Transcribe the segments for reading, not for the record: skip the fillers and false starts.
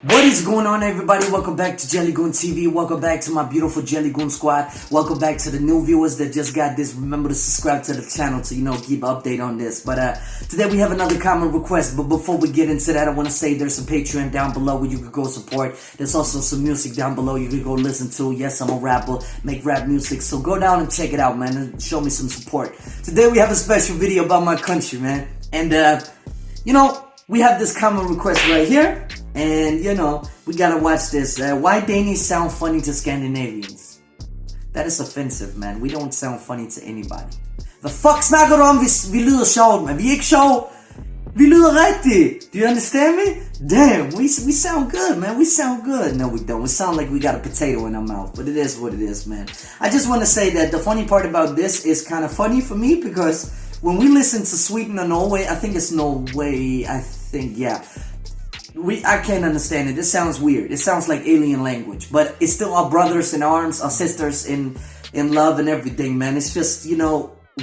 What is going on, everybody? Welcome back to JellyGoonTV. Welcome back to my beautiful JellyGoon squad. Welcome back to the new viewers that just got this. Remember to subscribe to the channel to, keep update on this. But today we have another comment request. But before we get into that, I want to say there's some Patreon down below where you can go support. There's also some music down below you can go listen to. Yes, I'm a rapper, make rap music. So go down and check it out, man, and show me some support. Today we have a special video about my country, man. And, we have this comment request right here. And, we gotta watch this. Why Danish sound funny to Scandinavians? That is offensive, man. We don't sound funny to anybody. The fuck snakker du om, vi lyder sjovt, man? Vi er ikke sjov. Vi lyder rigtigt. Do you understand me? Damn, we sound good, man. We sound good. No, we don't. We sound like we got a potato in our mouth. But it is what it is, man. I just want to say that the funny part about this is kind of funny for me because when we listen to Sweden or Norway, I think it's Norway, yeah. I can't understand it. It sounds weird. It sounds like alien language. But it's still our brothers in arms, our sisters in love and everything, man. It's just,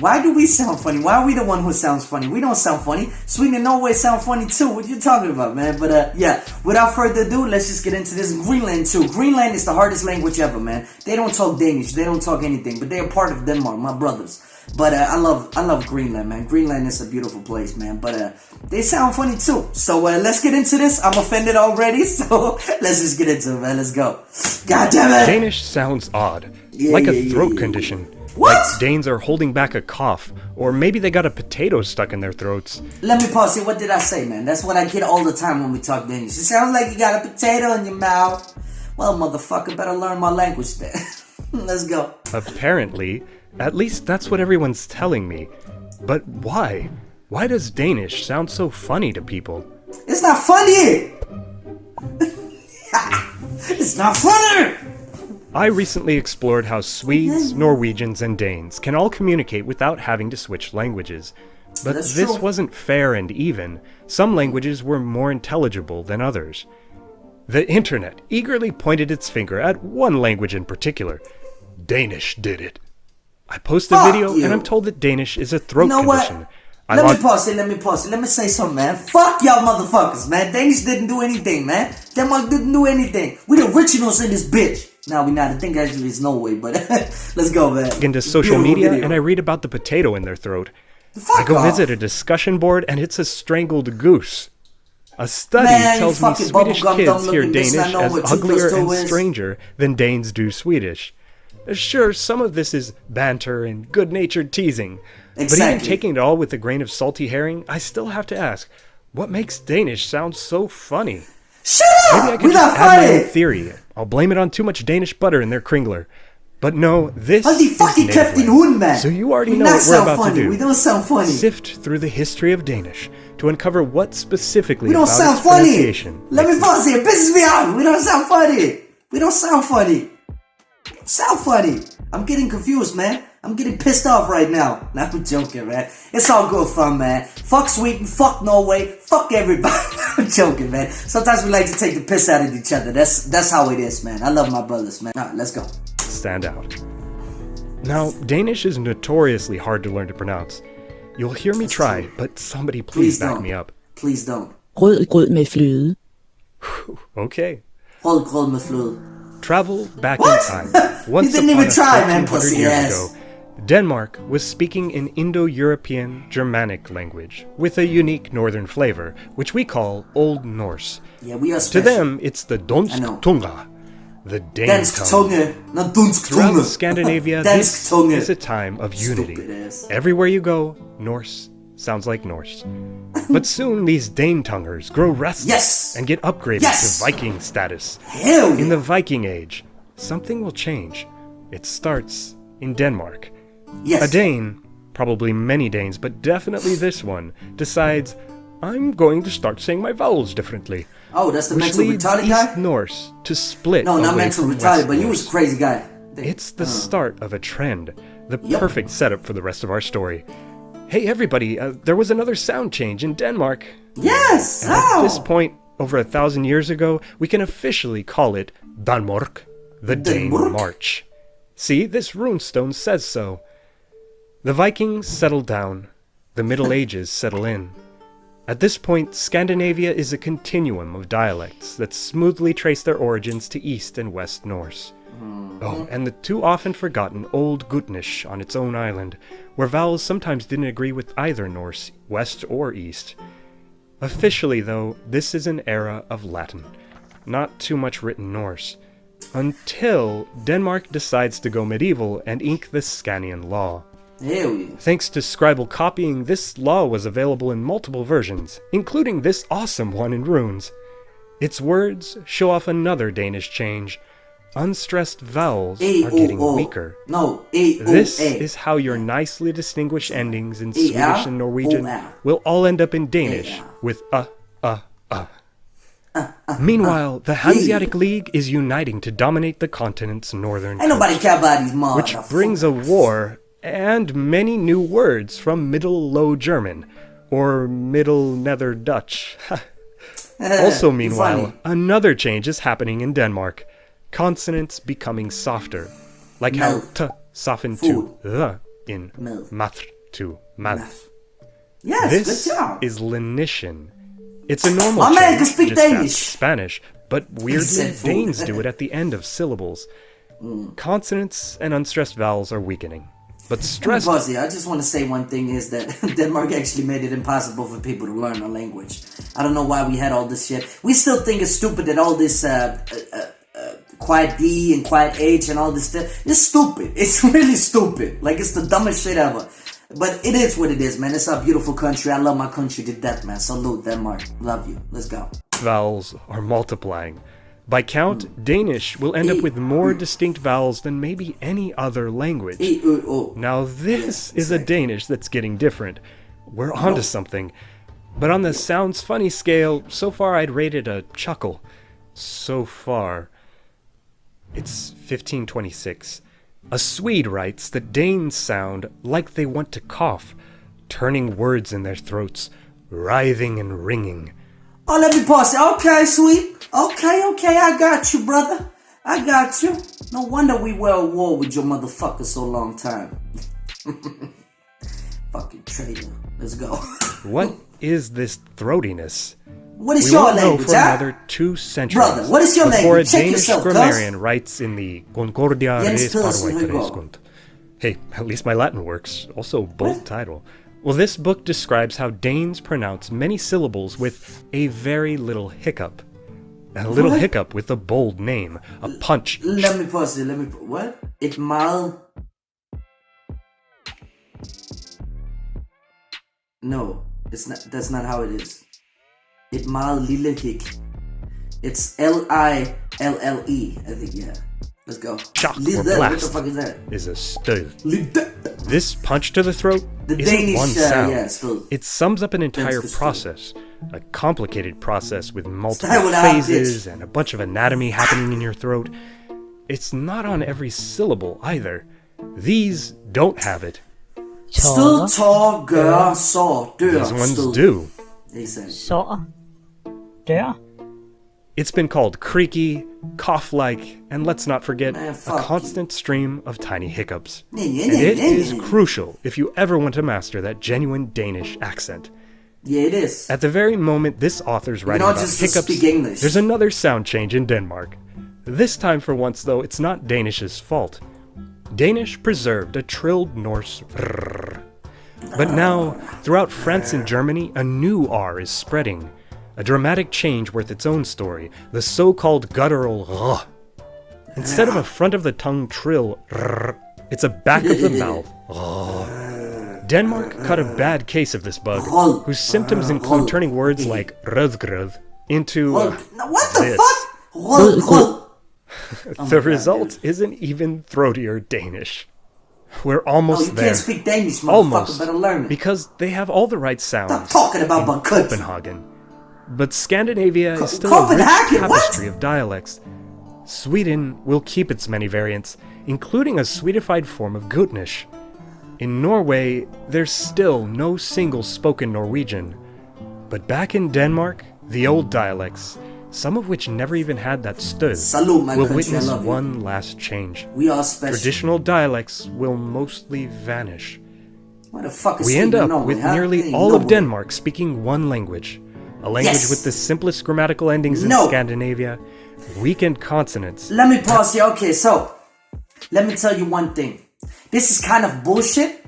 why do we sound funny? Why are we the one who sounds funny? We don't sound funny. Sweden and Norway sound funny too. What you talking about, man? But yeah, without further ado, let's just get into this. Greenland too. Greenland is the hardest language ever, man. They don't talk Danish. They don't talk anything. But they are part of Denmark, my brothers. But I love Greenland, man. Greenland is a beautiful place, man. But they sound funny too. So let's get into this. I'm offended already, so let's just get into it, man. Let's go. God damn it! Danish sounds odd, like a throat condition. What? Like Danes are holding back a cough, or maybe they got a potato stuck in their throats. Let me pause here. What did I say, man? That's what I get all the time when we talk Danish. It sounds like you got a potato in your mouth. Well, motherfucker, better learn my language then. Let's go. Apparently. At least that's what everyone's telling me. But why? Why does Danish sound so funny to people? It's not funny! It's not funny! I recently explored how Swedes, Norwegians, and Danes can all communicate without having to switch languages. But this wasn't fair and even. Some languages were more intelligible than others. The internet eagerly pointed its finger at one language in particular. Danish did it. I post a video and I'm told that Danish is a throat condition. Let me pause it. Let me say something, man. Fuck y'all motherfuckers, man. Danish didn't do anything, man. Denmark didn't do anything. We the originals in this bitch. No, we not. I think actually it's Norway, but let's go, man. Into social media and I read about the potato in their throat. I go visit a discussion board and it's a strangled goose. A study tells me Swedish kids hear Danish as uglier and stranger than Danes do Swedish. Sure, some of this is banter and good-natured teasing, but even taking it all with a grain of salty herring, I still have to ask, what makes Danish sound so funny? Shut up! Maybe I could just add my own theory. I'll blame it on too much Danish butter in their kringler. But no, this is native. So you already know what we're about to do. We don't sound funny. Sift through the history of Danish to uncover what specifically about its pronunciation. Let me pause here. It pisses me off. We don't sound funny. We don't sound funny. Sound funny. I'm getting confused, man. I'm getting pissed off right now. Nah, I'm joking, man. It's all good fun, man. Fuck Sweden, fuck Norway, fuck everybody. I'm joking, man. Sometimes we like to take the piss out of each other. That's how it is, man. I love my brothers, man. Alright, let's go. Stand out. Now, Danish is notoriously hard to learn to pronounce. You'll hear me try, but somebody please back me up. Please don't. Rødgrød med fløde. Okay. Rødgrød med fløde. Travel back in time. Once didn't even try, man, 1,400 years ago, Denmark was speaking an Indo-European Germanic language with a unique northern flavor, which we call Old Norse. Yeah, we are special. To them, it's the Dansk Tunga, the Dane tongue. Not Dansk Throughout Scandinavia, this is a time of unity. Everywhere you go, Norse sounds like Norse. But soon these Dane-tongers grow restless and get upgraded to Viking status. In the Viking Age, something will change. It starts in Denmark. A Dane, probably many Danes, but definitely this one, decides, I'm going to start saying my vowels differently. Oh, that's the mental retarded guy? East Norse to split. No, not mental retarded, but you was a crazy guy. It's the start of a trend, the perfect setup for the rest of our story. Hey everybody, there was another sound change in Denmark. Yes! And at this point, over 1,000 years ago, we can officially call it Danmark, the Dane March. See, this runestone says so. The Vikings settle down, the Middle Ages settle in. At this point, Scandinavia is a continuum of dialects that smoothly trace their origins to East and West Norse. Oh, and the too often forgotten Old Gutnish on its own island, where vowels sometimes didn't agree with either Norse, West or East. Officially, though, this is an era of Latin, not too much written Norse, until Denmark decides to go medieval and ink the Scanian law. Thanks to scribal copying, this law was available in multiple versions, including this awesome one in runes. Its words show off another Danish change. Unstressed vowels are getting weaker. This is how your nicely distinguished endings in Swedish and Norwegian will all end up in Danish with Meanwhile, the Hanseatic League is uniting to dominate the continent's northern coast, which brings a war and many new words from Middle Low German, or Middle Nether Dutch. Also, meanwhile, another change is happening in Denmark. Consonants becoming softer, like how t softened to the in matr to math. This is Lanician. It's a normal change, just Danish. Spanish, but weirdly Danes do it at the end of syllables. Consonants and unstressed vowels are weakening. But stress. I just want to say one thing is that Denmark actually made it impossible for people to learn a language. I don't know why we had all this shit. We still think it's stupid that all this quiet D and quiet H and all this stuff. It's stupid. It's really stupid. Like, it's the dumbest shit ever. But it is what it is, man. It's a beautiful country. I love my country to death, man. Salute, Denmark. Love you. Let's go. Vowels are multiplying. By count, Danish will end up with more distinct vowels than maybe any other language. Now this is a Danish that's getting different. We're onto something. But on the sounds funny scale, so far I'd rate it a chuckle. So far. It's 1526. A Swede writes that Danes sound like they want to cough, turning words in their throats, writhing and ringing. Oh, let me pause it. Okay, sweet. Okay, I got you, brother. I got you. No wonder we were at war with your motherfucker so long time. Fucking traitor. Let's go. What is this throatiness? What is your language, know for another 2 centuries. Brother, what is your before language? Before a Danish grammarian writes in the Concordia res parvae. Hey, at least my Latin works. Also, bold title. Well, this book describes how Danes pronounce many syllables with a very little hiccup. A little hiccup with a bold name. A punch. Let me pause it. What? It mal... No, it's not. That's not how it is. It mal lille hick. It's L-I-L-L-E, I think, yeah. Let's go. Shock or blast. What the fuck is that? Is a stöd. This punch to the throat isn't Danish, one sound. yeah, it sums up an entire process. A complicated process with multiple phases and a bunch of anatomy happening in your throat. It's not on every syllable either. These don't have it. Stød, tår, gør, så, dør. These ones do. Så, dør. It's been called creaky, cough-like, and let's not forget, a constant stream of tiny hiccups. And it is crucial if you ever want to master that genuine Danish accent. Yeah, it is. At the very moment this author's writing about hiccups, there's another sound change in Denmark. This time for once, though, it's not Danish's fault. Danish preserved a trilled Norse rrr. But now, throughout France and Germany, a new R is spreading. A dramatic change worth its own story, the so-called guttural r. Instead of a front-of-the-tongue trill r, it's a back of the mouth r. Denmark caught a bad case of this bug, whose symptoms include turning words like rødgrød into what the this. Fuck? The result isn't even throatier Danish. We're almost there. You can't speak Danish, motherfucker. Almost, better learn it. because they have all the right sounds. Stop talking about my country. Copenhagen. But Scandinavia is still a rich tapestry of dialects. Sweden will keep its many variants, including a Swedified form of Gutnish. In Norway, there's still no single spoken Norwegian. But back in Denmark, the old dialects, some of which never even had that stöd, will witness one last change. We are special. Traditional dialects will mostly vanish. Why the fuck is We end up Norway, with huh? nearly all of Denmark speaking one language. A language with the simplest grammatical endings in Scandinavia, weakened consonants. Let me pause here. Okay, so let me tell you one thing. This is kind of bullshit.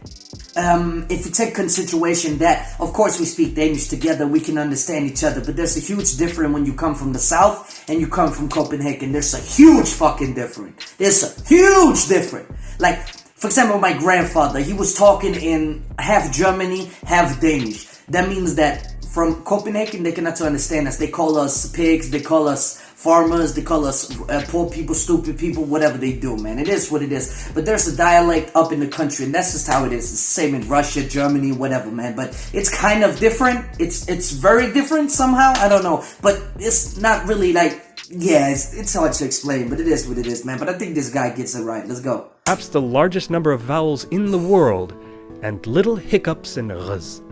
If you take consideration that, of course, we speak Danish together, we can understand each other, but there's a huge difference when you come from the south and you come from Copenhagen. There's a huge fucking difference. There's a huge difference. Like, for example, my grandfather, he was talking in half Germany, half Danish. That means that from Copenhagen, they cannot understand us. They call us pigs, they call us farmers, they call us poor people, stupid people, whatever they do, man. It is what it is. But there's a dialect up in the country, and that's just how it is. It's the same in Russia, Germany, whatever, man. But it's kind of different. It's very different somehow. I don't know. But it's not really like, yeah, it's hard to explain, but it is what it is, man. But I think this guy gets it right. Let's go. Perhaps the largest number of vowels in the world, and little hiccups and rs.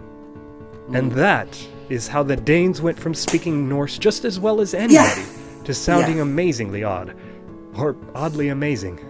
And that is how the Danes went from speaking Norse just as well as anybody to sounding amazingly odd. Or oddly amazing.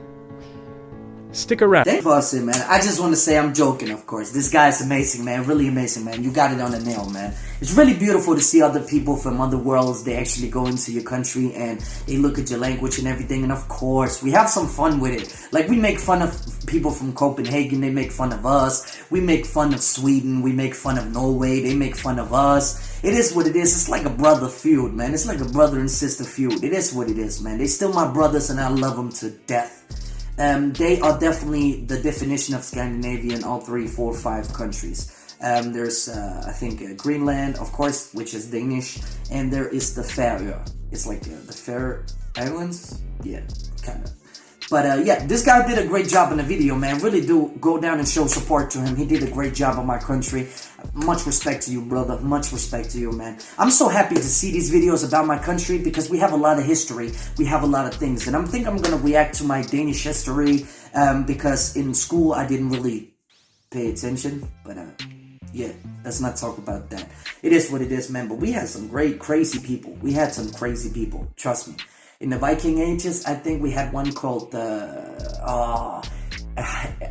Stick around. Thank you, man. I just want to say I'm joking, of course. This guy is amazing, man. Really amazing, man. You got it on the nail, man. It's really beautiful to see other people from other worlds. They actually go into your country and they look at your language and everything. And of course, we have some fun with it. Like, we make fun of people from Copenhagen. They make fun of us. We make fun of Sweden. We make fun of Norway. They make fun of us. It is what it is. It's like a brother feud, man. It's like a brother and sister feud. It is what it is, man. They still my brothers and I love them to death. They are definitely the definition of Scandinavian, all 3, 4, 5 countries. There's, I think, Greenland, of course, which is Danish, and there is the Faroe. It's like the Faroe Islands? Yeah, kind of. But yeah, this guy did a great job in the video, man. Really do go down and show support to him. He did a great job on my country. Much respect to you, brother. Much respect to you, man. I'm so happy to see these videos about my country because we have a lot of history. We have a lot of things. And I think I'm going to react to my Danish history because in school I didn't really pay attention. But yeah, let's not talk about that. It is what it is, man. But we had some great, crazy people. We had some crazy people. Trust me. In the Viking ages, I think we had one called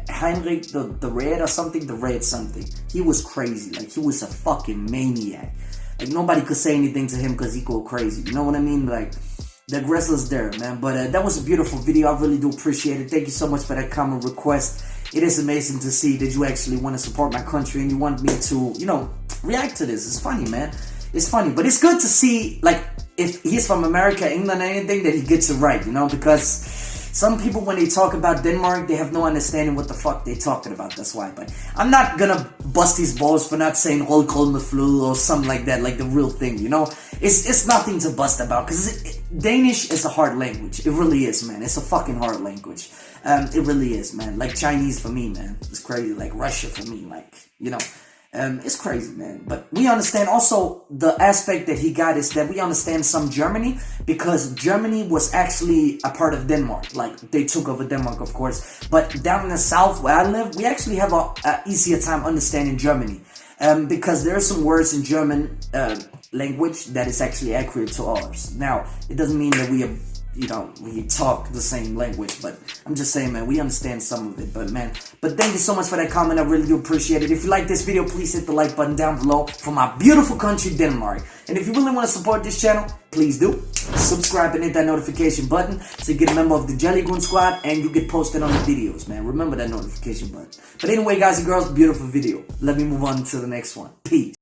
Heinrich the Red or something. The Red something. He was crazy. Like, he was a fucking maniac. Like, nobody could say anything to him because he go crazy. You know what I mean? Like, the aggressor's there, man. But that was a beautiful video. I really do appreciate it. Thank you so much for that comment request. It is amazing to see that you actually want to support my country and you want me to, you know, react to this. It's funny, man. It's funny. But it's good to see, like, if he's from America, England, or anything, that he gets it right, you know, because some people, when they talk about Denmark, they have no understanding what the fuck they're talking about. That's why. But I'm not gonna bust his balls for not saying Rollkolmeflod or something like that, like the real thing, you know. It's nothing to bust about because Danish is a hard language. It really is, man. It's a fucking hard language. It really is, man. Like Chinese for me, man. It's crazy. Like Russia for me, like, you know. It's crazy, man. But we understand also the aspect that he got is that we understand some Germany because Germany was actually a part of Denmark. Like, they took over Denmark, of course. But down in the south where I live, we actually have a easier time understanding Germany. Because there are some words in German language that is actually accurate to ours. Now, it doesn't mean that we are, you know, we talk the same language, but I'm just saying, man, we understand some of it, but thank you so much for that comment. I really do appreciate it. If you like this video, please hit the like button down below for my beautiful country, Denmark. And if you really want to support this channel, please do subscribe and hit that notification button so you get a member of the JellyGoon squad and you get posted on the videos, man. Remember that notification button. But anyway, guys and girls, beautiful video. Let me move on to the next one. Peace.